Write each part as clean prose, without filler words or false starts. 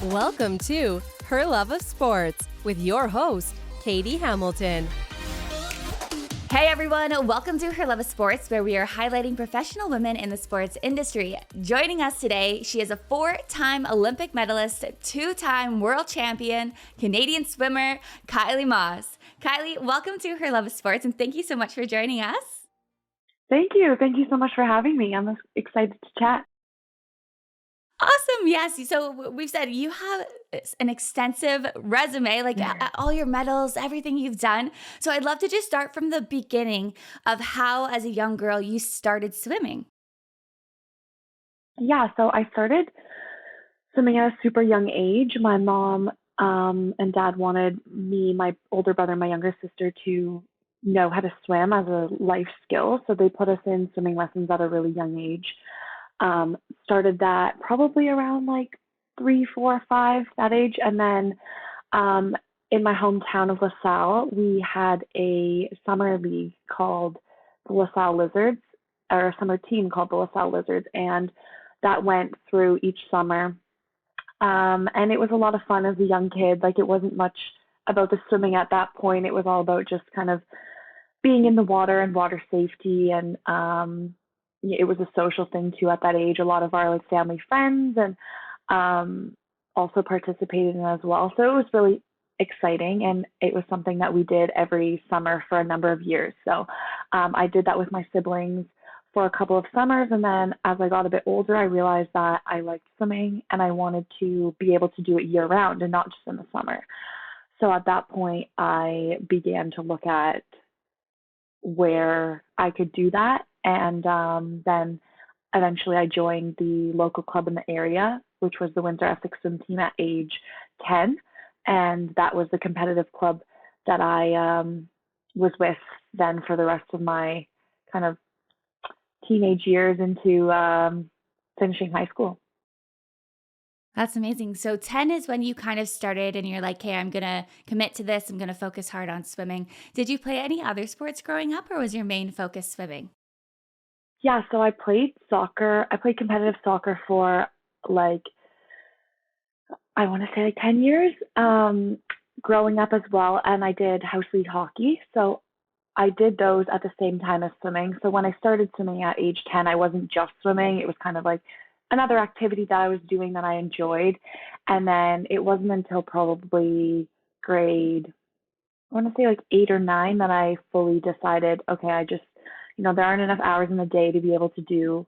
Welcome to Her Love of Sports with your host, Katie Hamilton. Hey everyone, welcome to Her Love of Sports, where we are highlighting professional women in the sports industry. Joining us today, she is a 4-time Olympic medalist, 2-time world champion, Canadian swimmer, Kylie Masse. Kylie, welcome to Her Love of Sports, and thank you so much for joining us. Thank you. Thank you so much for having me. I'm excited to chat. Awesome. Yes. So we've said you have an extensive resume, like all your medals, everything you've done. So I'd love to just start from the beginning of how, as a young girl, you started swimming. Yeah, so I started swimming at a super young age. My mom and dad wanted me, my older brother, and my younger sister to know how to swim as a life skill. So they put us in swimming lessons at a really young age. Started that probably around like 3, 4, 5, that age. And then in my hometown of LaSalle, we had a summer league called the LaSalle Lizards, or a summer team called the LaSalle Lizards. And that went through each summer. And it was a lot of fun as a young kid. Like, it wasn't much about the swimming at that point. It was all about just kind of being in the water and water safety, and it was a social thing too at that age. A lot of our family friends and also participated in it as well. So it was really exciting, and it was something that we did every summer for a number of years. So I did that with my siblings for a couple of summers, and then as I got a bit older, I realized that I liked swimming and I wanted to be able to do it year round and not just in the summer. So at that point, I began to look at where I could do that. And then eventually I joined the local club in the area, which was the Windsor Essex swim team at age 10. And that was the competitive club that I was with then for the rest of my kind of teenage years into finishing high school. That's amazing. So 10 is when you kind of started and you're like, hey, I'm going to commit to this. I'm going to focus hard on swimming. Did you play any other sports growing up, or was your main focus swimming? Yeah, so I played soccer. I played competitive soccer for I want to say 10 years growing up as well. And I did house league hockey. So I did those at the same time as swimming. So when I started swimming at age 10, I wasn't just swimming. It was kind of like another activity that I was doing that I enjoyed. And then it wasn't until probably grade, I want to say 8 or 9, that I fully decided, okay, I just, there aren't enough hours in the day to be able to do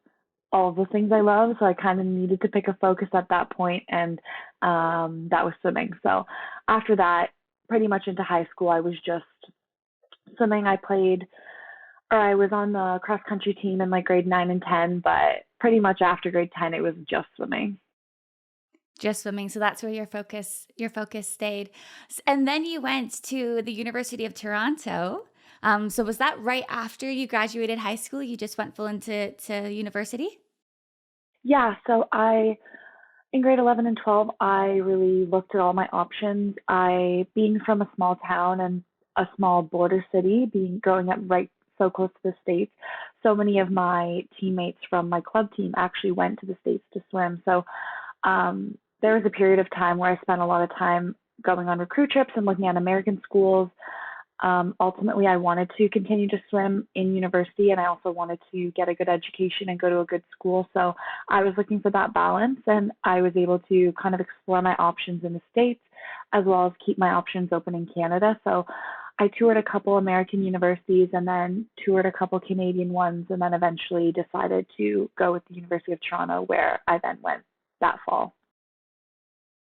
all of the things I love. So I kind of needed to pick a focus at that point, and that was swimming. So after that, pretty much into high school, I was just swimming. I was on the cross country team in grade 9 and 10, but pretty much after grade 10, it was just swimming. Just swimming. So that's where your focus stayed. And then you went to the University of Toronto. So was that right after you graduated high school? You just went full into university? Yeah. So in grade 11 and 12, I really looked at all my options. Being from a small town and a small border city, growing up right so close to the States, so many of my teammates from my club team actually went to the States to swim. So there was a period of time where I spent a lot of time going on recruit trips and looking at American schools. Ultimately, I wanted to continue to swim in university, and I also wanted to get a good education and go to a good school. So I was looking for that balance, and I was able to kind of explore my options in the States as well as keep my options open in Canada. So I toured a couple American universities and then toured a couple Canadian ones, and then eventually decided to go with the University of Toronto, where I then went that fall.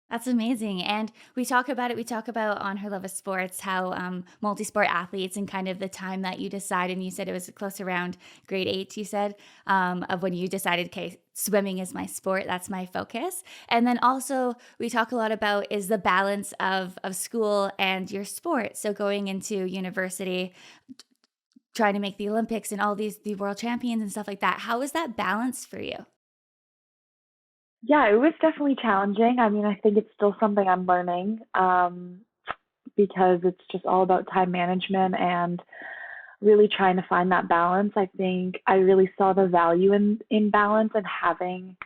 That's amazing. And we talk about on Her Love of Sports how multi-sport athletes and kind of the time that you decide, and you said it was close around grade 8, you said, of when you decided, okay, swimming is my sport, that's my focus. And then also we talk a lot about is the balance of school and your sport. So going into university, trying to make the Olympics and all the world champions and stuff like that. How is that balance for you? Yeah, it was definitely challenging. I mean, I think it's still something I'm learning because it's just all about time management and really trying to find that balance. I think I really saw the value in balance and having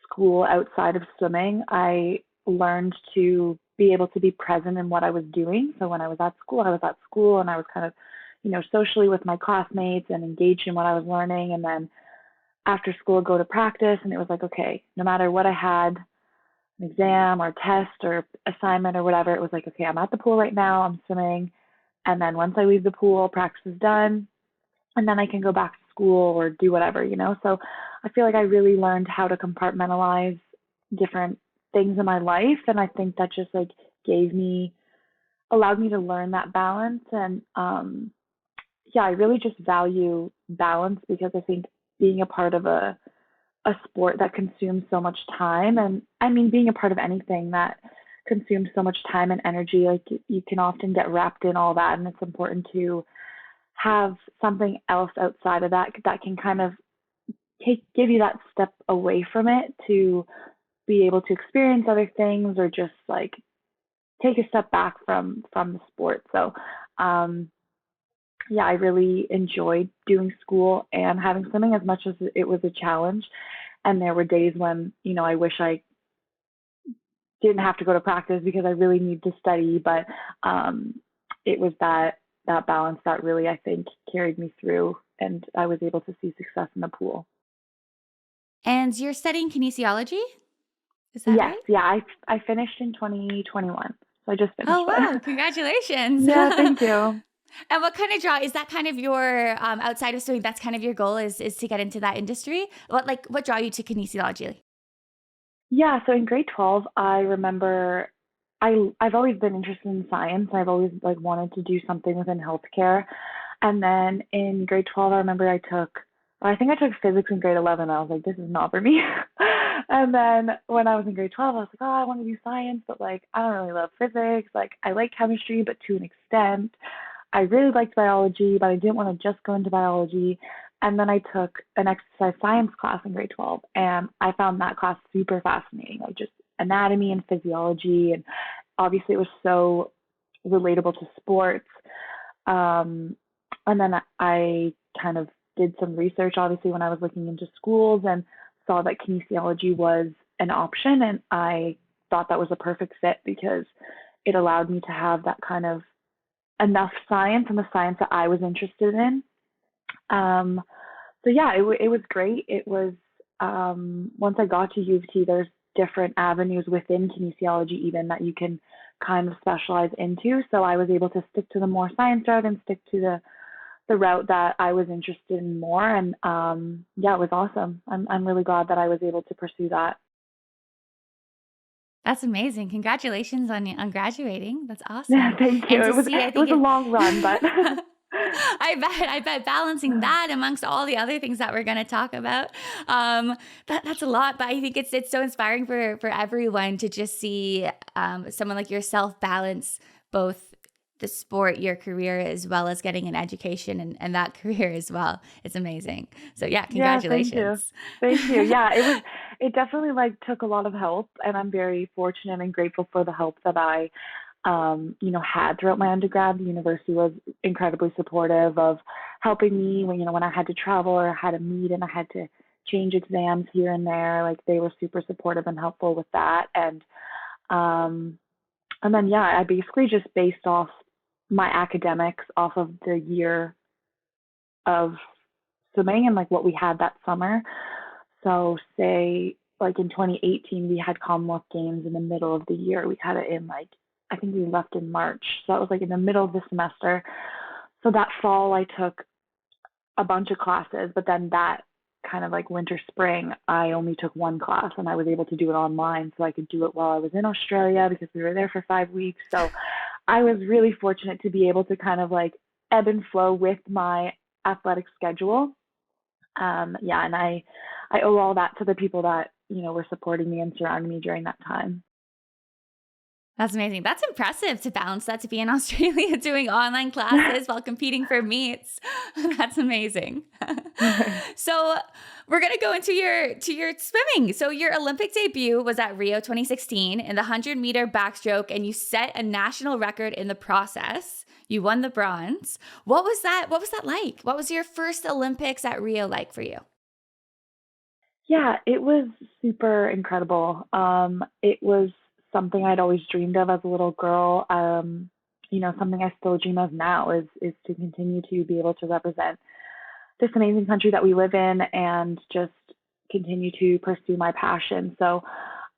school outside of swimming. I learned to be able to be present in what I was doing. So when I was at school and I was kind of, socially with my classmates and engaged in what I was learning. And then after school, go to practice. And it was like, okay, no matter what I had, an exam or test or assignment or whatever, it was like, okay, I'm at the pool right now, I'm swimming. And then once I leave the pool, practice is done. And then I can go back to school or do whatever. So I feel like I really learned how to compartmentalize different things in my life. And I think that just like allowed me to learn that balance. And yeah, I really just value balance because I think being a part of a sport that consumes so much time, and I mean, being a part of anything that consumes so much time and energy, like you can often get wrapped in all that. And it's important to have something else outside of that that can kind of give you that step away from it to be able to experience other things or just like take a step back from the sport. So yeah, I really enjoyed doing school and having swimming as much as it was a challenge. And there were days when, I wish I didn't have to go to practice because I really need to study. But it was that balance that really, I think, carried me through, and I was able to see success in the pool. And you're studying kinesiology? Is that Yes, right? yeah, I finished in 2021, so I just finished Oh, wow. it. Congratulations. Yeah, thank you. And what kind of is that kind of your, outside of swimming, that's kind of your goal is to get into that industry? What draw you to kinesiology? Yeah, so in grade 12, I remember I've always been interested in science. I've always like wanted to do something within healthcare. And then in grade 12, I remember I think I took physics in grade 11. I was like, this is not for me. And then when I was in grade 12, I was like, oh, I want to do science, but like, I don't really love physics. Like, I like chemistry, but to an extent. I really liked biology, but I didn't want to just go into biology. And then I took an exercise science class in grade 12, and I found that class super fascinating, like just anatomy and physiology. And obviously, it was so relatable to sports. Um, and then I kind of did some research, obviously, when I was looking into schools and saw that kinesiology was an option. And I thought that was a perfect fit because it allowed me to have that kind of enough science and the science that I was interested in. Um, so yeah, it was great. It was once I got to U of T, there's different avenues within kinesiology even that you can kind of specialize into. So I was able to stick to the more science route and stick to the route that I was interested in more. And yeah, it was awesome. I'm really glad that I was able to pursue that. That's amazing. Congratulations on graduating. That's Yeah, awesome. thank you. And to see, I It think was a long run, but I bet balancing that amongst all the other things that we're going to talk about, that's a lot. But I think it's so inspiring for everyone to just see someone like yourself balance both the sport, your career, as well as getting an education and that career as well. It's amazing. So yeah, yeah, thank you. congratulations. Thank you. Yeah, it definitely like took a lot of help, and I'm very fortunate and grateful for the help that I had throughout my undergrad. The university was incredibly supportive of helping me when I had to travel or I had to meet and I had to change exams here and there. Like they were super supportive and helpful with that. Um and then yeah, I basically just based off my academics off of the year of swimming and like what we had that summer. So say like in 2018 we had Commonwealth Games in the middle of the year. We had it in like I think we left in March. So that was like in the middle of the semester. So that fall I took a bunch of classes, but then that kind of like winter spring I only took one class and I was able to do it online so I could do it while I was in Australia because we were there for 5 weeks. So I was really fortunate to be able to kind of like ebb and flow with my athletic schedule. Yeah, and I owe all that to the people that, were supporting me and surrounding me during that time. That's amazing. That's impressive to balance that, to be in Australia doing online classes while competing for meets. That's amazing. So we're gonna go into your swimming. So your Olympic debut was at Rio 2016 in the 100-meter backstroke, and you set a national record in the process. You won the bronze. What was that? What was that like? What was your first Olympics at Rio like for you? Yeah, it was super incredible. It was something I'd always dreamed of as a little girl. Something I still dream of now is to continue to be able to represent this amazing country that we live in and just continue to pursue my passion. So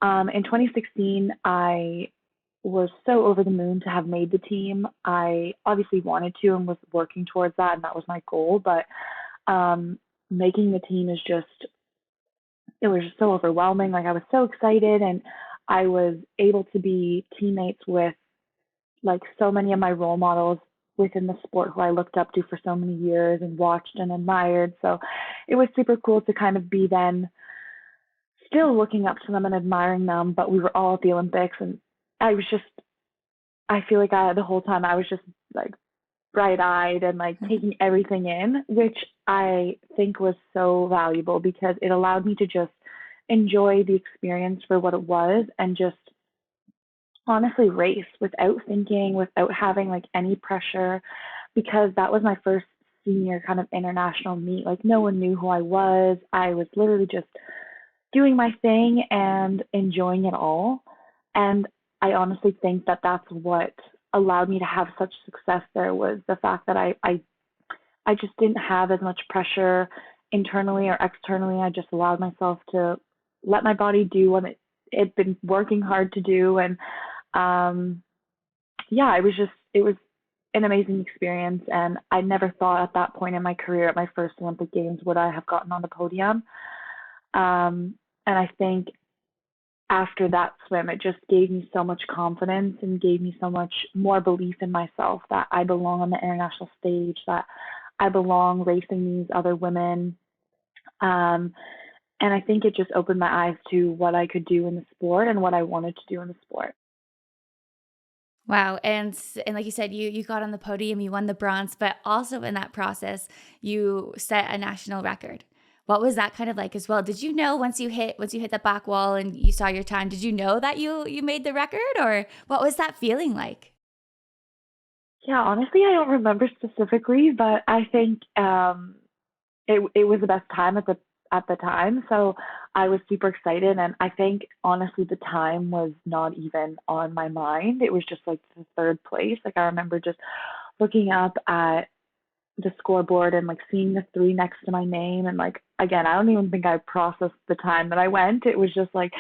in 2016, I was so over the moon to have made the team. I obviously wanted to and was working towards that, and that was my goal. But making the team it was just so overwhelming. Like, I was so excited, and I was able to be teammates with like so many of my role models within the sport who I looked up to for so many years and watched and admired. So it was super cool to kind of be then still looking up to them and admiring them, but we were all at the Olympics, and I feel like the whole time I was just like bright-eyed and like taking everything in, which I think was so valuable because it allowed me to just enjoy the experience for what it was and just honestly race without thinking, without having like any pressure, because that was my first senior kind of international meet. Like, no one knew who I was. I was literally just doing my thing and enjoying it all. And I honestly think that that's what allowed me to have such success there, was the fact that I just didn't have as much pressure internally or externally. I just allowed myself to let my body do what it had been working hard to do. And it was an amazing experience. And I never thought at that point in my career, at my first Olympic Games, would I have gotten on the podium. And I think after that swim, it just gave me so much confidence and gave me so much more belief in myself that I belong on the international stage, that I belong racing these other women. And I think it just opened my eyes to what I could do in the sport and what I wanted to do in the sport. Wow. And like you said, you got on the podium, you won the bronze, but also in that process, you set a national record. What was that kind of like as well? Did you know once you hit the back wall and you saw your time, did you know that you made the record, or what was that feeling like? Yeah, honestly, I don't remember specifically, but I think it was the best time at the time. So I was super excited, and I think honestly the time was not even on my mind. It was just like the third place. Like, I remember just looking up at the scoreboard and like seeing the 3 next to my name, and like, again, I don't even think I processed the time that I went. It was just like,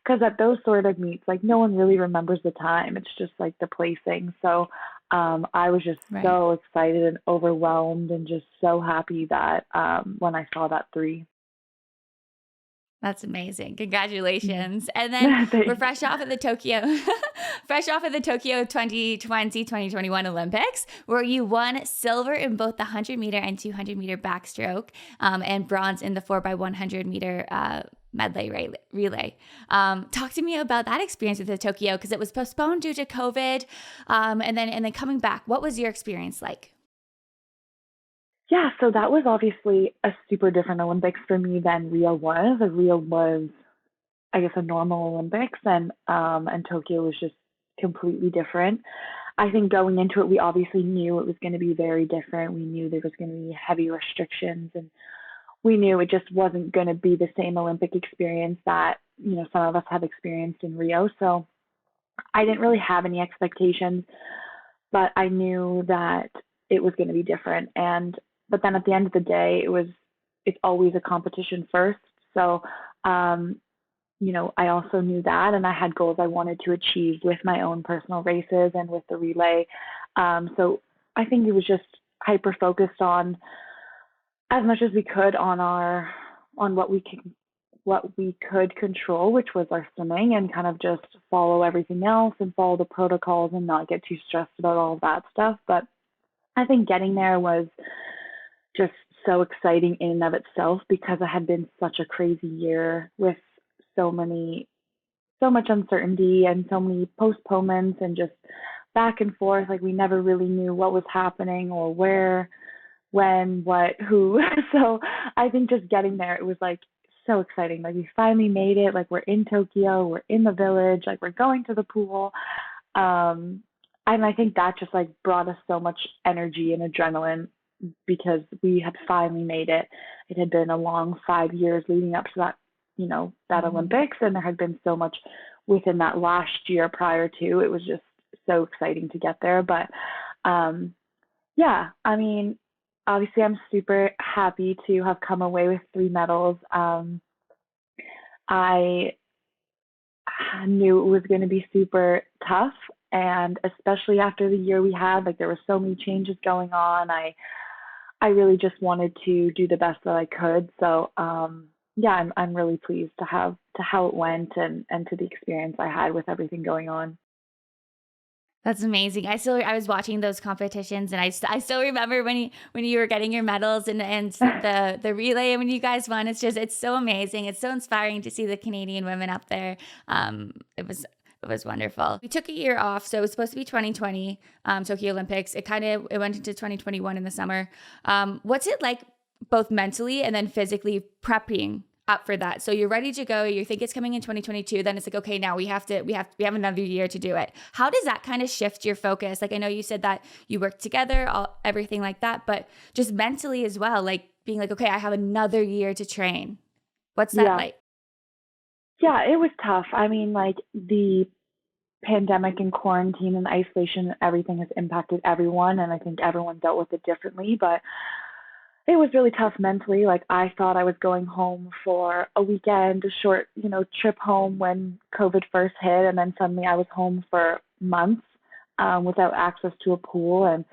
because at those sort of meets, like, no one really remembers the time. It's just like the placing. So I was just Right. so excited and overwhelmed and just so happy that when I saw that 3. That's amazing. Congratulations. And then we're Thanks. fresh off of the Tokyo, fresh off of the Tokyo 2021 Olympics, where you won silver in both the 100-meter and 200-meter backstroke, and bronze in the 4x100-meter medley relay. Talk to me about that experience with the Tokyo, because it was postponed due to COVID, and then coming back. What was your experience like? Yeah, so that was obviously a super different Olympics for me than Rio was. Rio was, I guess, a normal Olympics, and Tokyo was just completely different. I think going into it, we obviously knew it was going to be very different. We knew there was going to be heavy restrictions, and we knew it just wasn't going to be the same Olympic experience that, some of us have experienced in Rio. So I didn't really have any expectations, but I knew that it was going to be different. But then at the end of the day, it's always a competition first. So, I also knew that, and I had goals I wanted to achieve with my own personal races and with the relay. So I think it was just hyper focused on as much as we could on what we could control, which was our swimming, and kind of just follow everything else and follow the protocols and not get too stressed about all of that stuff. But I think getting there was just so exciting in and of itself, because it had been such a crazy year with so much uncertainty and so many postponements and just back and forth. Like, we never really knew what was happening or where, when, what, who. So I think just getting there, it was like so exciting. Like, we finally made it. Like, we're in Tokyo, we're in the village, like, we're going to the pool. And I think that just like brought us so much energy and adrenaline, because we had finally made it. It had been a long 5 years leading up to that Olympics, and there had been so much within that last year prior to. It was just so exciting to get there. But yeah, I mean, obviously I'm super happy to have come away with 3 medals. I knew it was going to be super tough, and especially after the year we had, like there were so many changes going on. I really just wanted to do the best that I could. So yeah, I'm really pleased to how it went and to the experience I had with everything going on. That's amazing. I was watching those competitions, and I still remember when you were getting your medals, and the relay, and when you guys won. It's so amazing. It's so inspiring to see the Canadian women up there. It was wonderful. We took a year off, so it was supposed to be 2020 Tokyo Olympics. It went into 2021 in the summer. What's it like, both mentally and then physically, prepping up for that? So you're ready to go. You think it's coming in 2022. Then it's like, okay, now we have another year to do it. How does that kind of shift your focus? Like, I know you said that you work together, everything like that, but just mentally as well, like being like, okay, I have another year to train. What's that Yeah. like? Yeah, it was tough. I mean, like the pandemic and quarantine and isolation, everything has impacted everyone, and I think everyone dealt with it differently. But it was really tough mentally. Like I thought I was going home for a weekend, a short, trip home when COVID first hit, and then suddenly I was home for months without access to a pool. And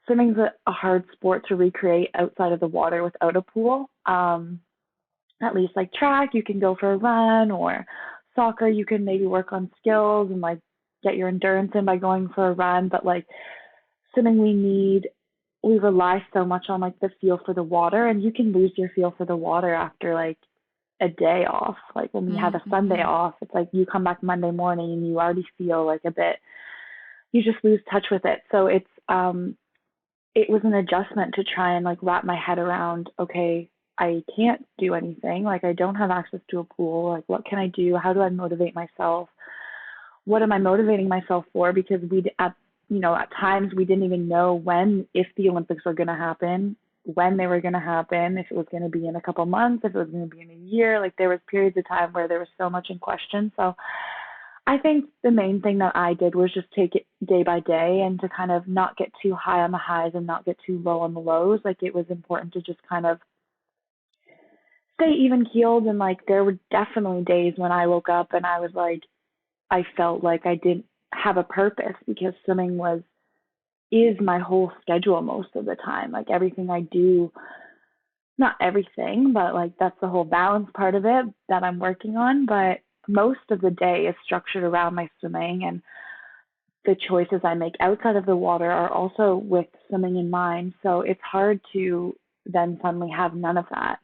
swimming's a hard sport to recreate outside of the water without a pool. At least like track, you can go for a run, or soccer, you can maybe work on skills and like get your endurance in by going for a run. But like swimming, we rely so much on like the feel for the water, and you can lose your feel for the water after like a day off. Like when we have a Sunday off, it's like you come back Monday morning and you already feel like you just lose touch with it. So it was an adjustment to try and like wrap my head around, okay, I can't do anything. Like I don't have access to a pool. Like what can I do? How do I motivate myself? What am I motivating myself for? Because at times we didn't even know if the Olympics were going to happen, when they were going to happen, if it was going to be in a couple months, if it was going to be in a year. Like there was periods of time where there was so much in question. So I think the main thing that I did was just take it day by day, and to kind of not get too high on the highs and not get too low on the lows. Like it was important to just kind of stay even keeled. And like there were definitely days when I woke up and I was like, I felt like I didn't have a purpose, because swimming is my whole schedule most of the time. Like everything I do, not everything, but like that's the whole balance part of it that I'm working on. But most of the day is structured around my swimming, and the choices I make outside of the water are also with swimming in mind. So it's hard to then suddenly have none of that.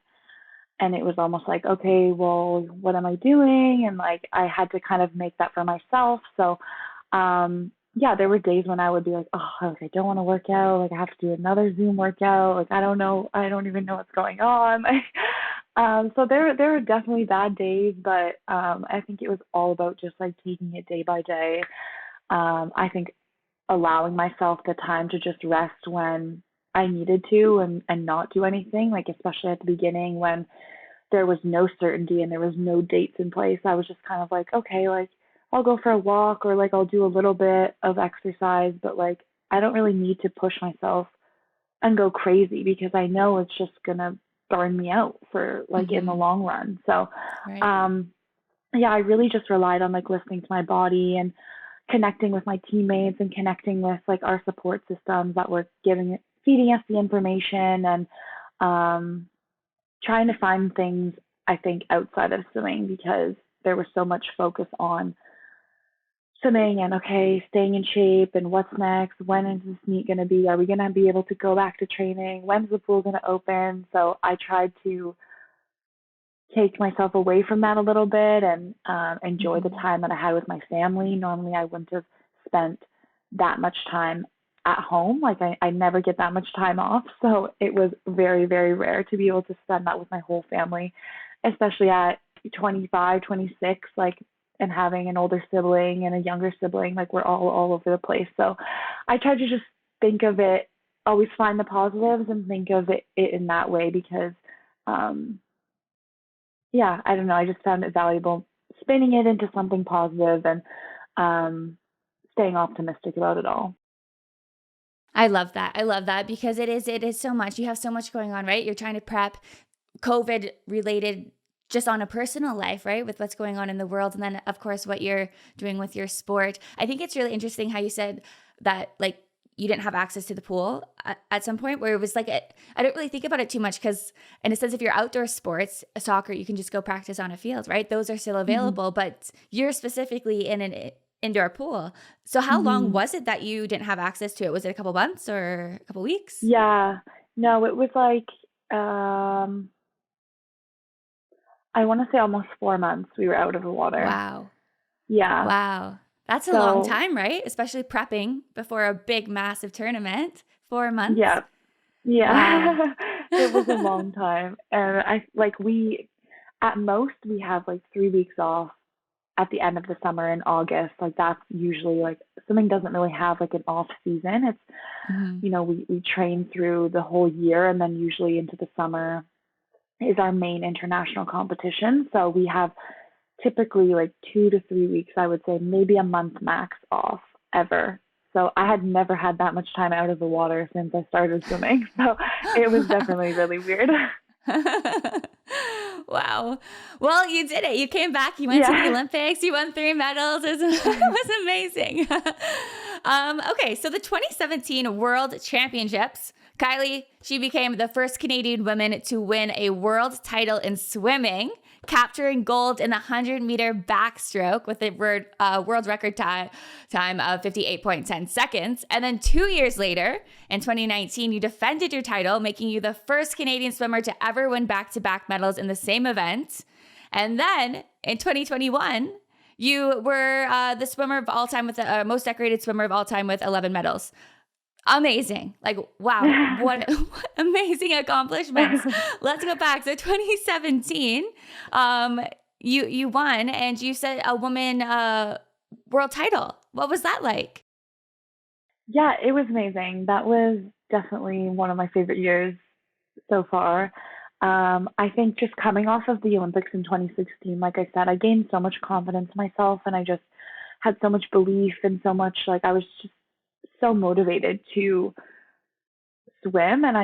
And it was almost like, okay, well, what am I doing? And like I had to kind of make that for myself. So yeah, there were days when I would be like, oh, like I don't want to work out. Like I have to do another Zoom workout. Like I don't know. I don't even know what's going on. So there were definitely bad days, but I think it was all about just like taking it day by day. I think allowing myself the time to just rest when I needed to, and not do anything, like especially at the beginning when there was no certainty and there was no dates in place. I was just kind of like, okay, like I'll go for a walk, or like I'll do a little bit of exercise, but like I don't really need to push myself and go crazy, because I know it's just gonna burn me out for like in the long run. So Right. yeah, I really just relied on like listening to my body and connecting with my teammates and connecting with like our support systems that were feeding us the information, and trying to find things, I think, outside of swimming, because there was so much focus on swimming and, okay, staying in shape and what's next, when is this meet going to be, are we going to be able to go back to training, when's the pool going to open? So I tried to take myself away from that a little bit, and enjoy the time that I had with my family. Normally I wouldn't have spent that much time at home. Like I never get that much time off. So it was very, very rare to be able to spend that with my whole family, especially at 25, 26, like, and having an older sibling and a younger sibling. Like we're all over the place. So I tried to just think of it, always find the positives and think of it in that way, because, yeah, I don't know. I just found it valuable spinning it into something positive and um, staying optimistic about it all. I love that. I love that because it is so much. You have so much going on, right? You're trying to prep COVID related just on a personal life, right? With what's going on in the world. And then, of course, what you're doing with your sport. I think it's really interesting how you said that, like, you didn't have access to the pool at some point where it was like, I don't really think about it too much because, in a sense, if you're outdoor sports, soccer, you can just go practice on a field, right? Those are still Hmm. available, but you're specifically in an indoor pool. So how long Hmm. was it that you didn't have access to it? Was it a couple months or a couple weeks? Yeah, no, it was like um, I want to say almost 4 months we were out of the water. Wow. Yeah, Wow. That's a long so time, right? Especially prepping before a big, massive tournament. 4 months? yeah, yeah, Wow. it was a long time, and I like we at most we have like 3 weeks off at the end of the summer in August. Like that's usually like swimming doesn't really have like an off season. It's Mhm. we train through the whole year and then usually into the summer is our main international competition. So we have typically like 2 to 3 weeks, I would say, maybe a month max off ever. So I had never had that much time out of the water since I started swimming. So it was definitely really weird. Wow. Well, you did it. You came back. You went to the Yeah. Olympics. You won 3 medals. It was amazing. Okay, so the 2017 World Championships, Kylie, she became the first Canadian woman to win a world title in swimming, capturing gold in the 100-meter backstroke with a world record time of 58.10 seconds. And then 2 years later, in 2019, you defended your title, making you the first Canadian swimmer to ever win back-to-back medals in the same event. And then in 2021, you were the swimmer of all time with the most decorated swimmer of all time with 11 medals. Amazing. Like, wow, what amazing accomplishments. Let's go back. So 2017, um, you won and you said a woman world title. What was that like? Yeah, it was amazing. That was definitely one of my favorite years so far. I think just coming off of the Olympics in 2016, like I said, I gained so much confidence in myself and I just had so much belief and so much like I was just so motivated to swim and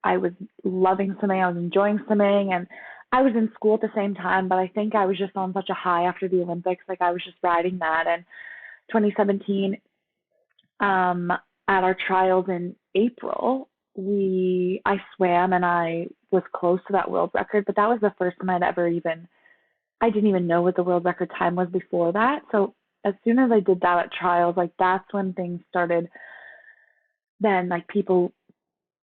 I was loving swimming, I was enjoying swimming and I was in school at the same time, but I think I was just on such a high after the Olympics, like I was just riding that and 2017 um, at our trials in April, I swam and I was close to that world record, but that was the first time I didn't even know what the world record time was before that. So as soon as I did that at trials, like that's when things started. Then like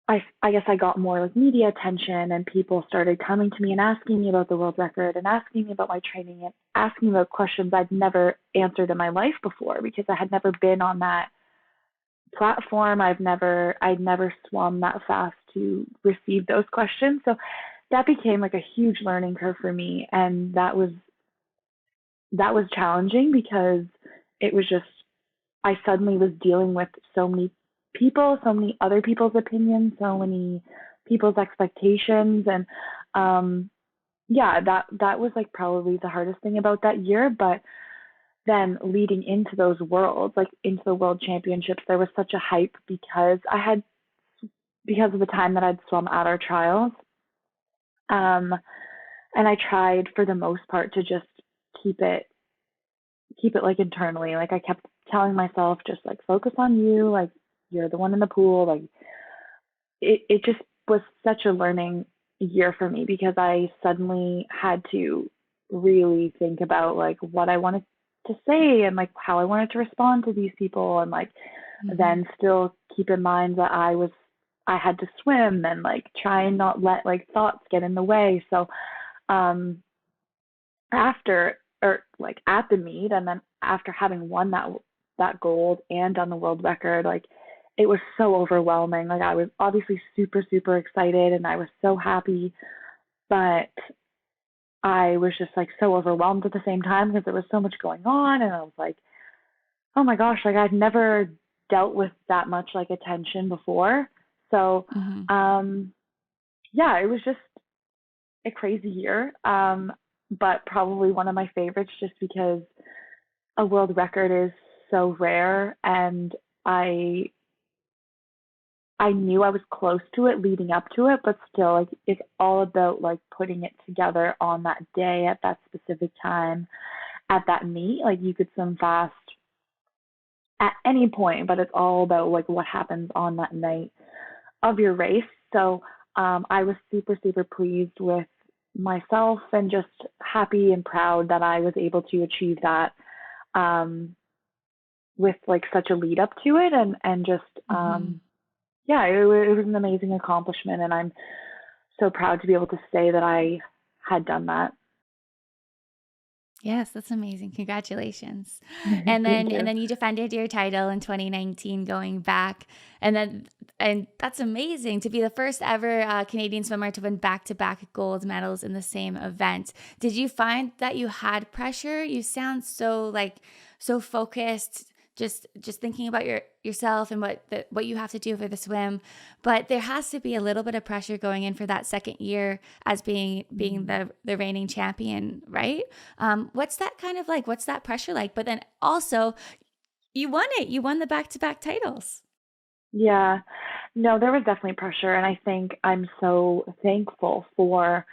I guess I got more like media attention and people started coming to me and asking me about the world record and asking me about my training and asking me about questions I'd never answered in my life before because I had never been on that platform. I'd never swum that fast to receive those questions. So that became like a huge learning curve for me. And that was challenging because it was just, I suddenly was dealing with so many people, so many other people's opinions, so many people's expectations. And yeah, that was like probably the hardest thing about that year. But then leading into those worlds, like into the world championships, there was such a hype because of the time that I'd swum at our trials. Um, and I tried for the most part to just keep it keep it like internally. Like I kept telling myself, just like focus on you, like you're the one in the pool. Like it just was such a learning year for me because I suddenly had to really think about like what I wanted to say and like how I wanted to respond to these people and like Mhm. then still keep in mind that I had to swim and like try and not let like thoughts get in the way. So um after or like at the meet and then after having won that gold and done the world record, like it was so overwhelming. Like I was obviously super, super excited and I was so happy, but I was just like so overwhelmed at the same time because there was so much going on and I was like, oh my gosh, like I'd never dealt with that much like attention before. So Mhm. um yeah, it was just a crazy year, but probably one of my favorites just because a world record is so rare, and I I knew I was close to it leading up to it, but still, like, it's all about like putting it together on that day at that specific time at that meet. Like, you could swim fast at any point, but it's all about like what happens on that night of your race. So I was super, super pleased with myself and just happy and proud that I was able to achieve that um, with like such a lead up to it, and just Hmm. yeah, it was an amazing accomplishment, and I'm so proud to be able to say that I had done that. Yes, that's amazing. Congratulations. Thank And you. then you defended your title in 2019 going back. And then and that's amazing to be the first ever Canadian swimmer to win back-to-back gold medals in the same event. Did you find that you had pressure? You sound so like so focused, just thinking about yourself and what you have to do for the swim. But there has to be a little bit of pressure going in for that second year as being Mhm. the reigning champion, right? What's that kind of like? What's that pressure like? But then also, you won it. You won the back to back titles. Yeah, no, there was definitely pressure, and I think I'm so thankful for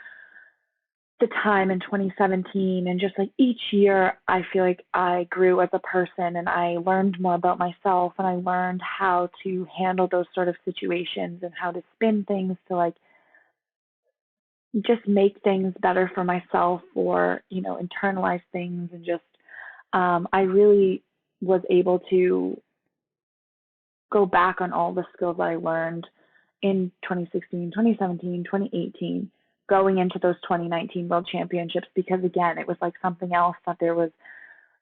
the time in 2017, and just like each year I feel like I grew as a person, and I learned more about myself, and I learned how to handle those sort of situations and how to spin things to like just make things better for myself, or internalize things, and just I really was able to go back on all the skills that I learned in 2016, 2017, 2018, going into those 2019 World Championships, because again, it was like something else that there was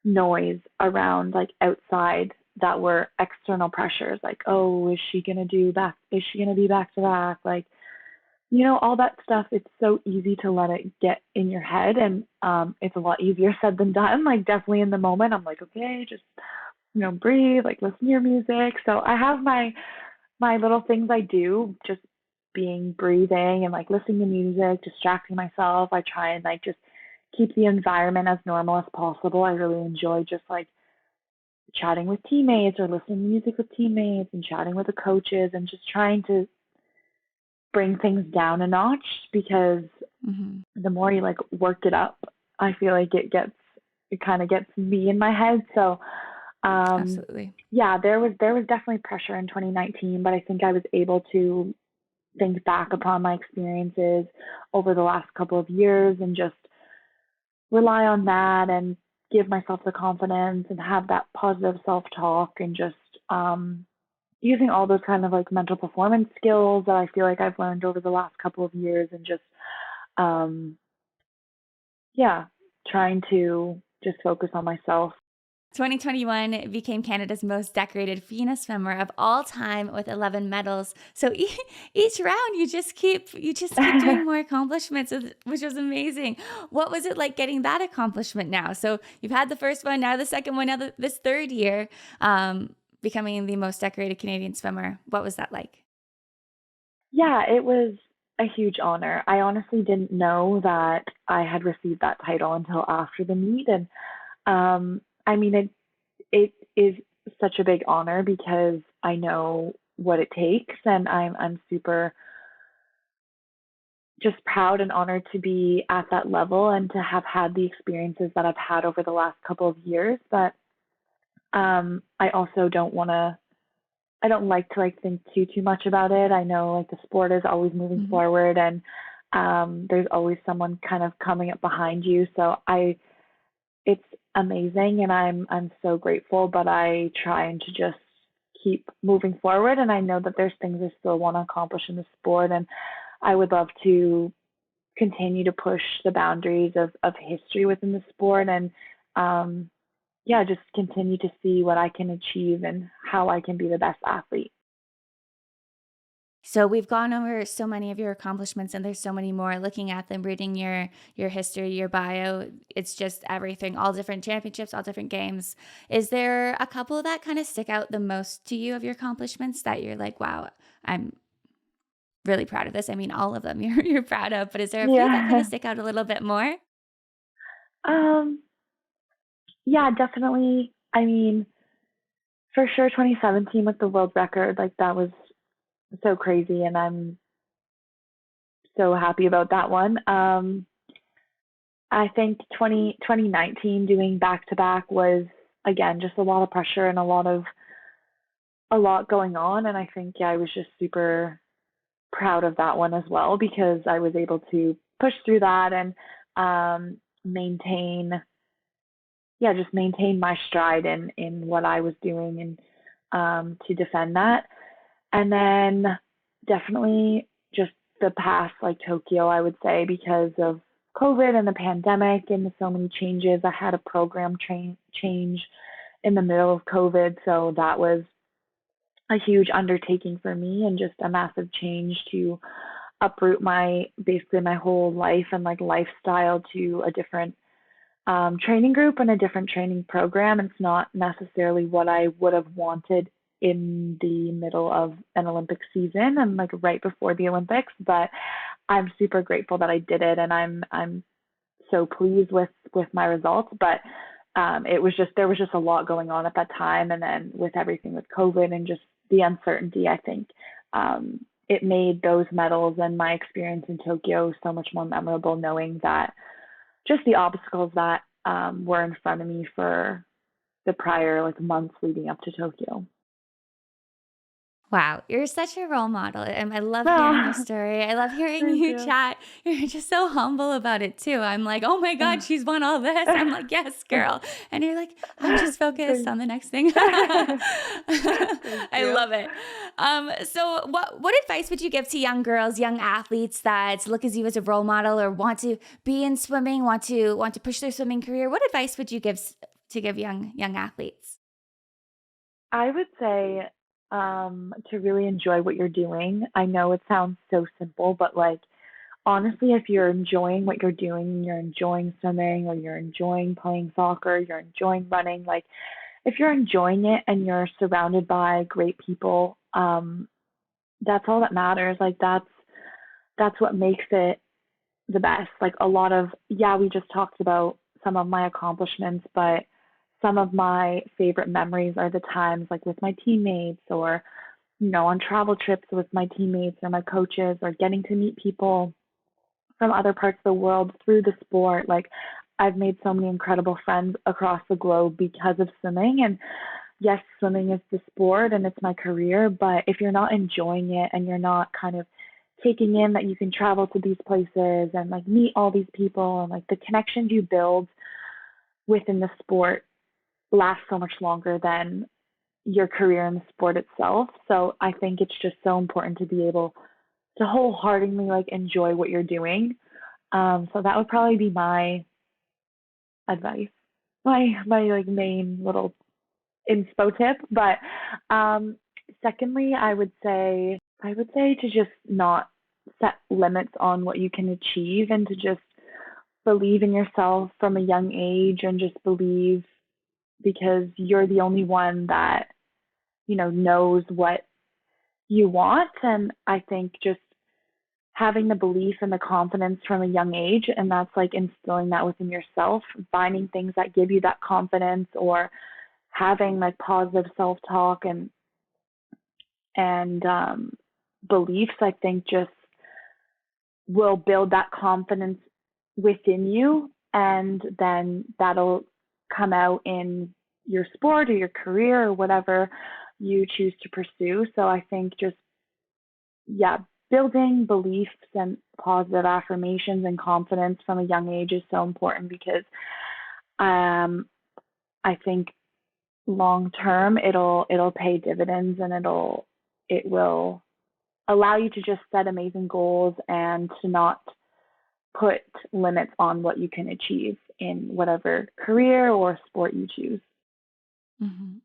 noise around, like outside, that were external pressures, like, oh, is she going to be back to back? Like, all that stuff. It's so easy to let it get in your head, and it's a lot easier said than done. Like, definitely in the moment, I'm like, okay, just breathe, like listen to your music. So I have my little things I do, just being breathing and like listening to music, distracting myself. I try and like just keep the environment as normal as possible. I really enjoy just like chatting with teammates or listening to music with teammates and chatting with the coaches, and just trying to bring things down a notch, because Hmm. the more you like work it up, I feel like it kind of gets me in my head. So um Absolutely. yeah, there was definitely pressure in 2019, but I think I was able to think back upon my experiences over the last couple of years and just rely on that, and give myself the confidence and have that positive self-talk, and just um using all those kind of like mental performance skills that I feel like I've learned over the last couple of years, and just um yeah, trying to just focus on myself. 2021 became Canada's most decorated FINA swimmer of all time with 11 medals. So each round you just keep doing more accomplishments, which was amazing. What was it like getting that accomplishment now? So you've had the first one, now the second one, now this third year, becoming the most decorated Canadian swimmer. What was that like? Yeah, it was a huge honor. I honestly didn't know that I had received that title until after the meet, and I mean, it is such a big honor because I know what it takes, and I'm super just proud and honored to be at that level and to have had the experiences that I've had over the last couple of years. But I also don't want to. I don't like to like think too much about it. I know like the sport is always moving Mhm. forward, and there's always someone kind of coming up behind you. So it's amazing, and I'm so grateful. But I try and to just keep moving forward, and I know that there's things I still want to accomplish in the sport, and I would love to continue to push the boundaries of history within the sport, and um, yeah, just continue to see what I can achieve and how I can be the best athlete. So we've gone over so many of your accomplishments and there's so many more. Looking at them, reading your history, your bio, it's just everything, all different championships, all different games. Is there a couple that kind of stick out the most to you of your accomplishments that you're like, wow, I'm really proud of this? I mean, all of them you're proud of, but is there a few that kind Yeah. of stick out a little bit more? Um, yeah, definitely. I mean, for sure 2017 with the world record, like that was so crazy and I'm so happy about that one. I think 2019 doing back to back was again just a lot of pressure and a lot going on, and I think I was just super proud of that one as well because I was able to push through that and maintain, yeah, just maintain my stride in what I was doing and to defend that. And then definitely just the past, like Tokyo, I would say, because of COVID and the pandemic and so many changes. I had a program change in the middle of COVID, so that was a huge undertaking for me and just a massive change to uproot my basically my whole life and like lifestyle to a different training group and a different training program. It's not necessarily what I would have wanted in the middle of an Olympic season and like right before the Olympics, but I'm super grateful that I did it and I'm so pleased with my results. But it was just there was just a lot going on at that time, and then with everything with COVID and just the uncertainty, I think it made those medals and my experience in Tokyo so much more memorable, knowing that just the obstacles that were in front of me for the prior like months leading up to Tokyo. Wow, you're such a role model, and I love hearing your Ah, story. I love hearing thank you you. chat. You're just so humble about it too. I'm like, "Oh my god, she's won all this." I'm like, "Yes, girl." And you're like, "I'm just focused Thank on the next thing." thank I you. love it. So what advice would you give to young girls, young athletes that look at you as a role model or want to be in swimming, want to push their swimming career? What advice would you give young athletes? I would say to really enjoy what you're doing. I know it sounds so simple, but like honestly, if you're enjoying what you're doing, you're enjoying swimming or you're enjoying playing soccer, you're enjoying running, like if you're enjoying it and you're surrounded by great people, that's all that matters. Like that's what makes it the best. Like a lot of, yeah, we just talked about some of my accomplishments, but some of my favorite memories are the times like with my teammates or, on travel trips with my teammates or my coaches or getting to meet people from other parts of the world through the sport. Like I've made so many incredible friends across the globe because of swimming. And yes, swimming is the sport and it's my career, but if you're not enjoying it and you're not kind of taking in that you can travel to these places and like meet all these people and like the connections you build within the sport last so much longer than your career in the sport itself. So I think it's just so important to be able to wholeheartedly like enjoy what you're doing. So that would probably be my advice, my like main little inspo tip. But um, secondly, I would say to just not set limits on what you can achieve and to just believe in yourself from a young age and just believe because you're the only one that knows what you want. And I think just having the belief and the confidence from a young age, and that's like instilling that within yourself, finding things that give you that confidence or having like positive self-talk and beliefs, I think just will build that confidence within you, and then that'll come out in your sport or your career or whatever you choose to pursue. So I think just, yeah, building beliefs and positive affirmations and confidence from a young age is so important because um, I think long term it'll pay dividends and it will allow you to just set amazing goals and to not put limits on what you can achieve in whatever career or sport you choose. Mhm.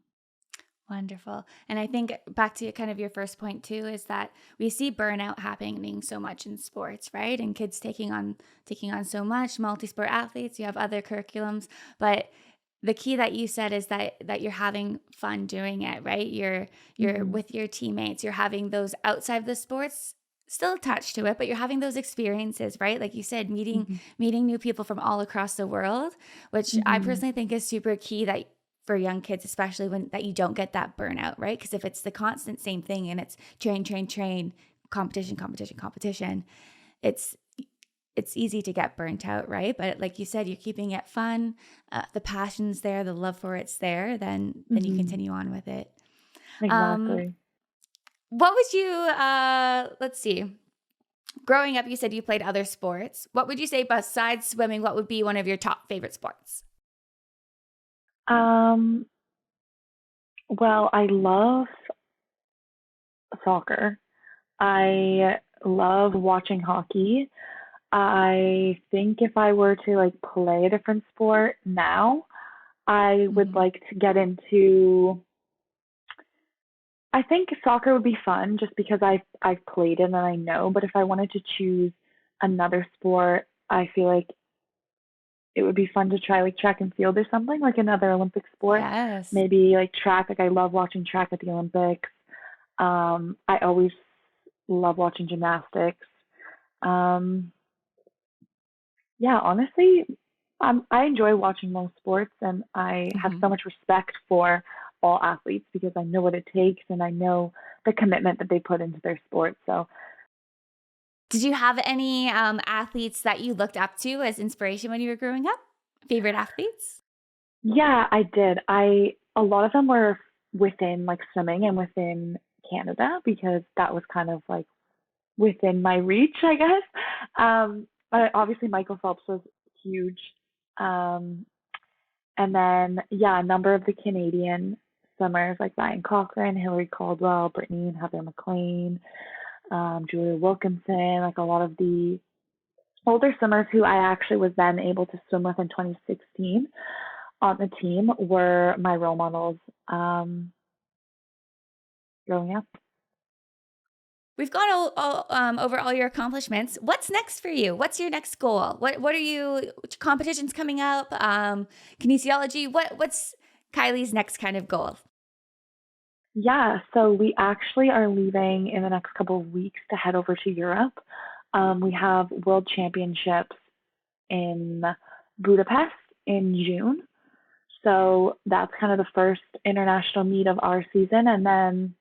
Wonderful. And I think back to kind of your first point too is that we see burnout happening so much in sports, right? And kids taking on so much, multi-sport athletes, you have other curriculums, but the key that you said is that you're having fun doing it, right? You're Hmm. with your teammates, you're having those outside of the sports still attached to it, but you're having those experiences, right? Like you said, Hmm. meeting new people from all across the world, which I Hmm. personally think is super key that for young kids, especially when that you don't get that burnout, right? Because if it's the constant same thing and it's train, competition, it's it's easy to get burnt out, right? But like you said, you're keeping it fun, the passion's there, the love for it's there, then you Hmm. continue on with it. Um, Exactly. what would you let's see. Growing up, you said you played other sports. What would you say besides swimming? What would be one of your top favorite sports? Um, well, I love soccer. I love watching hockey. I think if I were to like play a different sport now, I would Mhm. like to get into, I think soccer would be fun just because I've played it and I know, but if I wanted to choose another sport, I feel like it would be fun to try like track and field or something, like another Olympic sport. Yes. Maybe like track, like I love watching track at the Olympics. I always love watching gymnastics. Um, yeah, honestly, I enjoy watching most sports, and I have Mhm. so much respect for all athletes because I know what it takes and I know the commitment that they put into their sport. So, Did you have any athletes that you looked up to as inspiration when you were growing up? Favorite athletes? yeah, I did. A lot of them were within like swimming and within Canada because that was kind of like within my reach, I guess. But obviously Michael Phelps was huge. Um, And then, yeah, a number of the Canadian swimmers like Ryan Cochran, Hillary Caldwell, Brittany and Heather McLean, Julia Wilkinson, like a lot of the older swimmers who I actually was then able to swim with in 2016 on the team were my role models um, growing up. We've gone over all your accomplishments. What's next for you? What's your next goal? What are you which competitions coming up? Kinesiology. What's Kylie's next kind of goal? Yeah, so we actually are leaving in the next couple of weeks to head over to Europe. We have World Championships in Budapest in June. So that's kind of the first international meet of our season. And then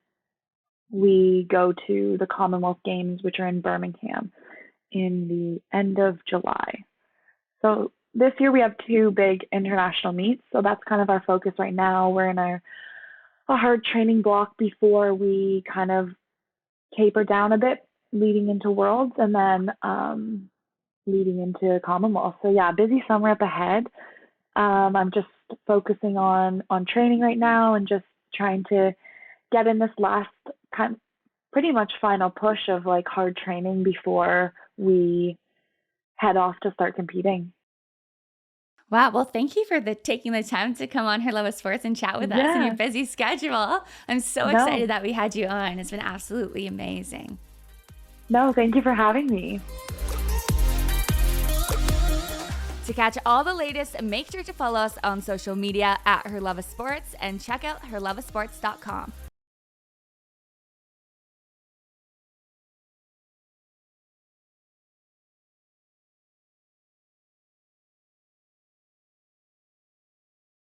we go to the Commonwealth Games, which are in Birmingham in the end of July. So this year we have two big international meets. So that's kind of our focus right now. We're in a hard training block before we kind of taper down a bit leading into Worlds and then leading into Commonwealth. So yeah, busy summer up ahead. I'm just focusing on training right now and just trying to get in this last kind pretty much final push of like hard training before we head off to start competing. Wow. Well, thank you for taking the time to come on Her Love of Sports and chat with us in your Yeah. busy schedule. I'm so No. excited that we had you on. It's been absolutely amazing. No, thank you for having me. To catch all the latest, make sure to follow us on social media at Her Love of Sports and check out herloveofsports.com.